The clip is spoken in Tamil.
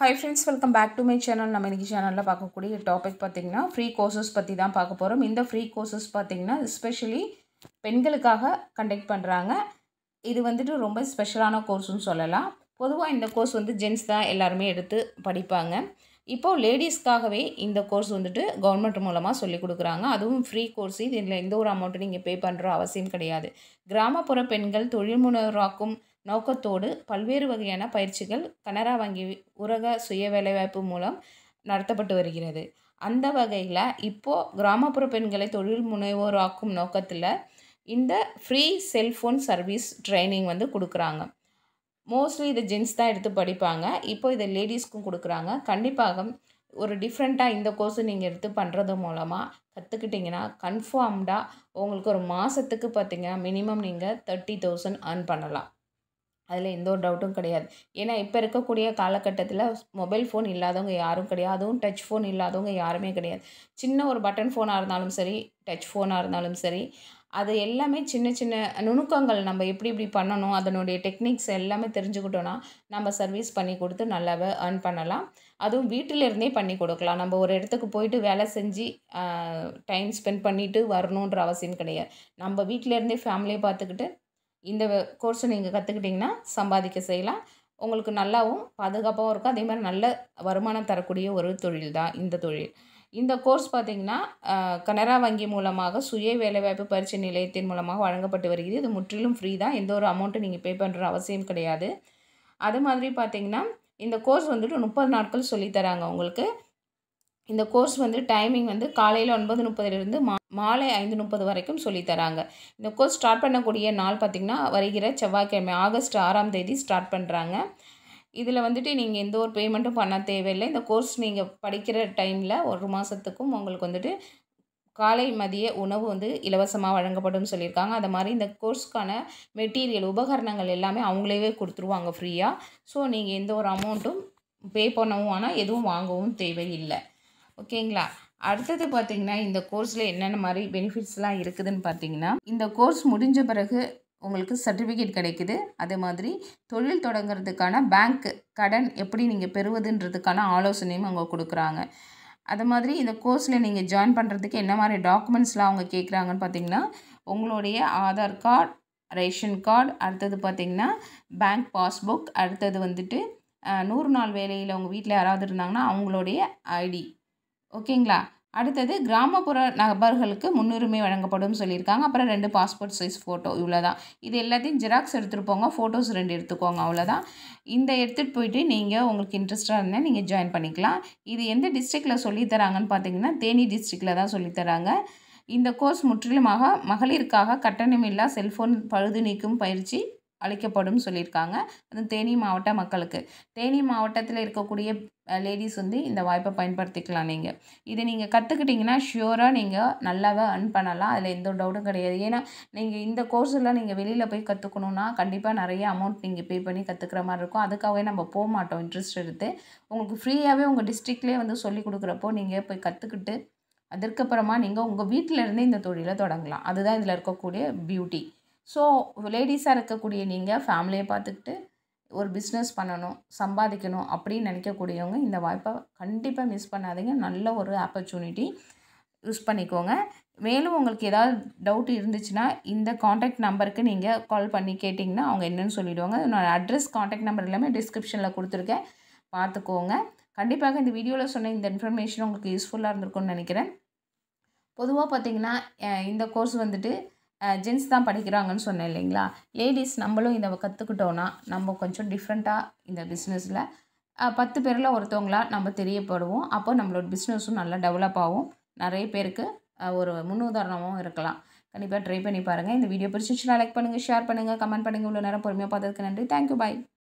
Hi friends, welcome back to my channel. நம்ம இன்னைக்கு சேனல்ல பார்க்கக்கூடிய டாபிக் பாத்தீங்கன்னா ஃப்ரீ கோர்சஸ் பத்தி தான் பார்க்க போறோம். இந்த ஃப்ரீ கோர்சஸ் பாத்தீங்கன்னா ஸ்பெஷலி பெண்களுக்காக கண்டக்ட் பண்றாங்க. இது வந்துட்டு ரொம்ப ஸ்பெஷலான கோர்ஸ்னு சொல்லலாம். பொதுவா இந்த கோர்ஸ் வந்து ஜென்ஸ் தான் எல்லாரும் எடுத்து படிப்பாங்க. இப்போ லேடீஸ்க்காகவே இந்த கோர்ஸ் வந்துட்டு கவர்மெண்ட் மூலமா சொல்லி கொடுக்குறாங்க. அதுவும் ஃப்ரீ கோர்ஸ். இதில் எந்த ஒரு அமௌண்ட்டும் நீங்கள் பே பண்ணுற அவசியம் கிடையாது. கிராமப்புற பெண்கள் தொழில் முனைவோராக்கும் நோக்கத்தோடு பல்வேறு வகையான பயிற்சிகள் கனரா வங்கி ஊரக சுய வேலைவாய்ப்பு மூலம் நடத்தப்பட்டு வருகிறது. அந்த வகையில் இப்போது கிராமப்புற பெண்களை தொழில் முனைவோராக்கும் நோக்கத்தில் இந்த ஃப்ரீ செல்ஃபோன் சர்வீஸ் ட்ரைனிங் வந்து கொடுக்குறாங்க. மோஸ்ட்லி இதை ஜென்ஸ் தான் எடுத்து படிப்பாங்க. இப்போ இதை லேடிஸ்க்கும் கொடுக்குறாங்க. கண்டிப்பாக ஒரு டிஃப்ரெண்ட்டாக இந்த கோர்ஸை நீங்கள் எடுத்து பண்ணுறது மூலமாக கற்றுக்கிட்டிங்கன்னா கன்ஃபார்ம்டாக உங்களுக்கு ஒரு மாதத்துக்கு பார்த்தீங்கன்னா மினிமம் நீங்கள் 30,000 earn பண்ணலாம். அதில் எந்த ஒரு டவுட்டும் கிடையாது. ஏன்னா இப்போ இருக்கக்கூடிய காலகட்டத்தில் மொபைல் ஃபோன் இல்லாதவங்க யாரும் கிடையாது. அதுவும் டச் ஃபோன் இல்லாதவங்க யாருமே கிடையாது. சின்ன ஒரு பட்டன் ஃபோனாக இருந்தாலும் சரி, டச் ஃபோனாக இருந்தாலும் சரி, அது எல்லாமே சின்ன சின்ன நுணுக்கங்கள் நம்ம எப்படி இப்படி பண்ணணும், அதனுடைய டெக்னிக்ஸ் எல்லாமே தெரிஞ்சுக்கிட்டோன்னா நம்ம சர்வீஸ் பண்ணி கொடுத்து நல்லாவே earn பண்ணலாம். அதுவும் வீட்டிலேருந்தே பண்ணி கொடுக்கலாம். நம்ம ஒரு இடத்துக்கு போயிட்டு வேலை செஞ்சு டைம் ஸ்பெண்ட் பண்ணிவிட்டு வரணுன்ற அவசியம் கிடையாது. நம்ம வீட்டிலேருந்தே ஃபேமிலியை பார்த்துக்கிட்டு இந்த கோர்ஸை நீங்கள் கற்றுக்கிட்டிங்கன்னா சம்பாதிக்க செய்யலாம். உங்களுக்கு நல்லாவும் பாதுகாப்பாகவும் இருக்கும். அதே மாதிரி நல்ல வருமானம் தரக்கூடிய ஒரு தொழில் தான் இந்த தொழில். இந்த கோர்ஸ் பார்த்திங்கன்னா கனரா வங்கி மூலமாக சுய வேலைவாய்ப்பு பயிற்சி நிலையத்தின் மூலமாக வழங்கப்பட்டு வருகிறது. இது முற்றிலும் ஃப்ரீ தான். எந்த ஒரு அமௌண்ட்டும் நீங்கள் பே பண்ணுற அவசியம் கிடையாது. அது மாதிரி பார்த்திங்கன்னா இந்த கோர்ஸ் வந்துட்டு 30 நாட்கள் சொல்லித்தராங்க உங்களுக்கு. இந்த கோர்ஸ் வந்து டைமிங் வந்து காலையில் 9:30 மாலை 5:30 வரைக்கும் சொல்லித்தராங்க. இந்த கோர்ஸ் ஸ்டார்ட் பண்ணக்கூடிய நாள் பார்த்திங்கன்னா வருகிற செவ்வாய்க்கிழமை ஆகஸ்ட் 6ஆம் தேதி ஸ்டார்ட் பண்ணுறாங்க. இதில் வந்துட்டு நீங்கள் எந்த ஒரு பேமெண்ட்டும் பண்ண தேவையில்லை. இந்த கோர்ஸ் நீங்கள் படிக்கிற டைமில் ஒரு மாதத்துக்கும் உங்களுக்கு வந்துட்டு காலை மதிய உணவு வந்து இலவசமாக வழங்கப்படும் சொல்லியிருக்காங்க. அது மாதிரி இந்த கோர்ஸ்க்கான மெட்டீரியல் உபகரணங்கள் எல்லாமே அவங்களே கொடுத்துருவாங்க ஃப்ரீயாக. ஸோ நீங்கள் எந்த ஒரு அமௌண்ட்டும் பே பண்ணவும் ஆனால் எதுவும் வாங்கவும் தேவையில்லை. ஓகேங்களா? அடுத்தது பார்த்திங்கன்னா இந்த கோர்ஸில் என்னென்ன மாதிரி பெனிஃபிட்ஸ்லாம் இருக்குதுன்னு பார்த்தீங்கன்னா, இந்த கோர்ஸ் முடிஞ்ச பிறகு உங்களுக்கு சர்டிஃபிகேட் கிடைக்குது. அதே மாதிரி தொழில் தொடங்குறதுக்கான பேங்க் கடன் எப்படி நீங்கள் பெறுவதுன்றதுக்கான ஆலோசனையும் அவங்க கொடுக்குறாங்க. அது மாதிரி இந்த கோர்ஸில் நீங்கள் ஜாயின் பண்ணுறதுக்கு என்ன மாதிரி டாக்குமெண்ட்ஸ்லாம் அவங்க கேட்குறாங்கன்னு பார்த்தீங்கன்னா, உங்களுடைய ஆதார் கார்டு, ரேஷன் கார்டு, அடுத்தது பார்த்திங்கன்னா பேங்க் பாஸ்புக், அடுத்தது வந்துட்டு 100 நாள் வேலையில் உங்கள் வீட்டில் யாராவது இருந்தாங்கன்னா அவங்களுடைய ஐடி. ஓகேங்களா? அடுத்தது கிராமப்புற நபர்களுக்கு முன்னுரிமை வழங்கப்படும் சொல்லியிருக்காங்க. அப்புறம் 2 பாஸ்போர்ட் சைஸ் ஃபோட்டோ, இவ்வளோதான். இது எல்லாத்தையும் ஜெராக்ஸ் எடுத்துகிட்டு போங்க. ஃபோட்டோஸ் 2 எடுத்துக்கோங்க, அவ்வளோதான். இந்த எடுத்துகிட்டு போயிட்டு நீங்கள் உங்களுக்கு இன்ட்ரெஸ்ட்டாக இருந்தால் நீங்கள் ஜாயின் பண்ணிக்கலாம். இது எந்த டிஸ்ட்ரிக்டில் சொல்லித்தராங்கன்னு பார்த்தீங்கன்னா தேனி டிஸ்ட்ரிக்டில் தான் சொல்லித்தராங்க. இந்த கோர்ஸ் முற்றிலுமாக மகளிருக்காக கட்டணமில்லா செல்ஃபோன் பழுது நீக்கும் பயிற்சி அளிக்கப்படும் சொல்லியிருக்காங்க. அது தேனி மாவட்ட மக்களுக்கு. தேனி மாவட்டத்தில் இருக்கக்கூடிய லேடிஸ் வந்து இந்த வாய்ப்பை பயன்படுத்திக்கலாம். இதை நீங்கள் கற்றுக்கிட்டிங்கன்னா ஷியோராக நீங்கள் நல்லாவே earn பண்ணலாம். அதில் எந்த டவுட்டும் கிடையாது. ஏன்னா நீங்கள் இந்த கோர்ஸெல்லாம் நீங்கள் வெளியில் போய் கற்றுக்கணுன்னா கண்டிப்பாக நிறைய அமௌண்ட் நீங்கள் பே பண்ணி கற்றுக்கிற மாதிரி இருக்கும். அதுக்காகவே நம்ம போக மாட்டோம் இன்ட்ரெஸ்ட் எடுத்து. உங்களுக்கு ஃப்ரீயாகவே உங்கள் டிஸ்ட்ரிக்ட்லேயே வந்து சொல்லி கொடுக்குறப்போ நீங்கள் போய் கற்றுக்கிட்டு அதற்கப்புறமா நீங்கள் உங்கள் வீட்டிலேருந்தே இந்த தொழிலை தொடங்கலாம். அதுதான் இதில் இருக்கக்கூடிய பியூட்டி. ஸோ லேடிஸாக இருக்கக்கூடிய நீங்கள் ஃபேமிலியை பார்த்துக்கிட்டு ஒரு பிஸ்னஸ் பண்ணணும், சம்பாதிக்கணும் அப்படின்னு நினைக்கக்கூடியவங்க இந்த வாய்ப்பை கண்டிப்பாக மிஸ் பண்ணாதீங்க. நல்ல ஒரு ஆப்பர்ச்சுனிட்டி, யூஸ் பண்ணிக்கோங்க. மேலும் உங்களுக்கு ஏதாவது டவுட் இருந்துச்சுன்னா இந்த காண்டாக்ட் நம்பருக்கு நீங்கள் கால் பண்ணி கேட்டிங்கன்னா அவங்க என்னென்னு சொல்லிவிடுவாங்க. நான் அட்ரஸ், காண்டாக்ட் நம்பர் எல்லாமே டிஸ்கிரிப்ஷனில் கொடுத்துருக்கேன், பார்த்துக்கோங்க. கண்டிப்பாக இந்த வீடியோவில் சொன்ன இந்த இன்ஃபர்மேஷன் உங்களுக்கு யூஸ்ஃபுல்லாக இருந்திருக்கும்னு நினைக்கிறேன். பொதுவாக பார்த்திங்கன்னா இந்த கோர்ஸ் வந்துட்டு ஜென்ஸ் தான் படிக்கிறாங்கன்னு சொன்னேன் இல்லைங்களா? லேடிஸ் நம்மளும் இதை கற்றுக்கிட்டோன்னா நம்ம கொஞ்சம் டிஃப்ரெண்ட்டாக இந்த பிஸ்னஸில் 10 பேரில் ஒருத்தவங்களா நம்ம தெரியப்படுவோம். அப்போ நம்மளோட பிஸ்னஸும் நல்லா டெவலப் ஆகும். நிறைய பேருக்கு ஒரு முன்னுதாரணமும் இருக்கலாம். கண்டிப்பாக ட்ரை பண்ணி பாருங்கள். இந்த வீடியோ பிடிச்சிச்சுன்னா லைக் பண்ணுங்கள், ஷேர் பண்ணுங்கள், கமெண்ட் பண்ணுங்கள். இவ்வளோ நேரம் பொறுமையாக பார்த்ததுக்கு நன்றி. தேங்க்யூ, பாய்.